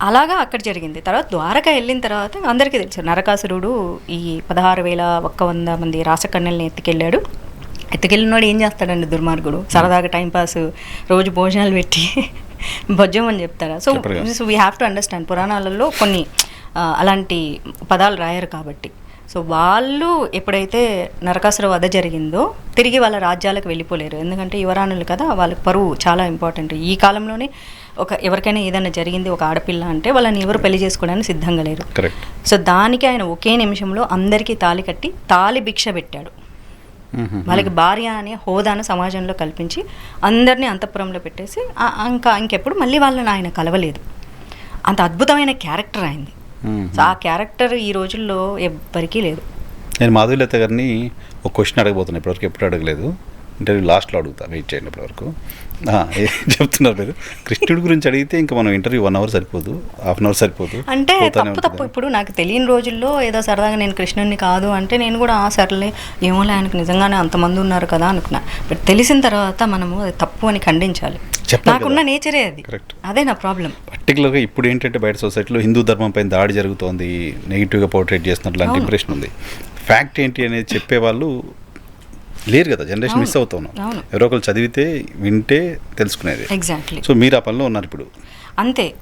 అలాగా అక్కడ జరిగింది. తర్వాత ద్వారక వెళ్ళిన తర్వాత అందరికీ తెలుసు నరకాసురుడు ఈ 16,100 మంది రాసకన్యల్ని ఎత్తుకెళ్ళాడు. ఎత్తుకెళ్ళినోడు ఏం చేస్తాడండి దుర్మార్గుడు, సరదాగా టైంపాస్ రోజు భోజనాలు పెట్టి భోజ్యం అని చెప్తారా. So we have to understand, పురాణాలలో కొన్ని అలాంటి పదాలు రాయరు కాబట్టి. సో వాళ్ళు ఎప్పుడైతే నరకాసుర వధ జరిగిందో తిరిగి వాళ్ళ రాజ్యాలకు వెళ్ళిపోలేరు, ఎందుకంటే యువరాణులు కదా, వాళ్ళకి పరువు చాలా ఇంపార్టెంట్. ఈ కాలంలోనే ఎవరికైనా ఏదైనా జరిగింది ఒక ఆడపిల్ల అంటే వాళ్ళని ఎవరు పెళ్లి చేసుకోవడానికి సిద్ధంగా లేరు. సో దానికి ఆయన ఒకే నిమిషంలో అందరికీ తాళి కట్టి తాళి భిక్ష పెట్టాడు. వాళ్ళకి భార్య అనే హోదాను సమాజంలో కల్పించి అందరినీ అంతఃపురంలో పెట్టేసి ఇంకెప్పుడు మళ్ళీ వాళ్ళని ఆయన కలవలేదు. అంత అద్భుతమైన క్యారెక్టర్ అయింది. సో ఆ క్యారెక్టర్ ఈ రోజుల్లో ఎవ్వరికీ లేదు. నేను మాధుర్యలత గారిని ఒక క్వశ్చన్ అడగబోతున్నాను, ఇప్పటివరకు ఎప్పుడు అడగలేదు, ఇంటర్వ్యూ లాస్ట్లో అడుగుతా, వెయిట్ చేయండి ఇప్పటివరకు. ఏం చెప్తున్నారు మీరు? కృష్ణుడి గురించి అడిగితే ఇంకా మనం ఇంటర్వ్యూ 1 hour సరిపోదు, హాఫ్ అన్ అవర్ సరిపోదు అంటే తప్పు. ఇప్పుడు నాకు తెలియని రోజుల్లో ఏదో సరదాగా నేను కృష్ణుడిని కాదు అంటే నేను కూడా సర్లే ఏమోలే ఆయనకు నిజంగానే అంతమంది ఉన్నారు కదా అనుకున్నా. బట్ తెలిసిన తర్వాత మనము అది తప్పు అని ఖండించాలి. నాకున్న నేచరే అది, అదే నా ప్రాబ్లం. పర్టికులర్గా ఇప్పుడు ఏంటంటే బయట సొసైటీలో హిందూ ధర్మం పైన దాడి జరుగుతోంది, నెగిటివ్గా పోర్ట్రేట్ చేస్తున్నట్లు లాంటి ఇంప్రెషన్ ఉంది. ఫ్యాక్ట్ ఏంటి అనేది చెప్పేవాళ్ళు లేరు కదా, జనరేషన్ మిస్ అవుతున్నాం. ఎవరో ఒకరు చదివితే వింటే తెలుసుకునేది. ఎగ్జాక్ట్లీ. సో మీరు ఆ పనిలో ఉన్నారు ఇప్పుడు. అంతే,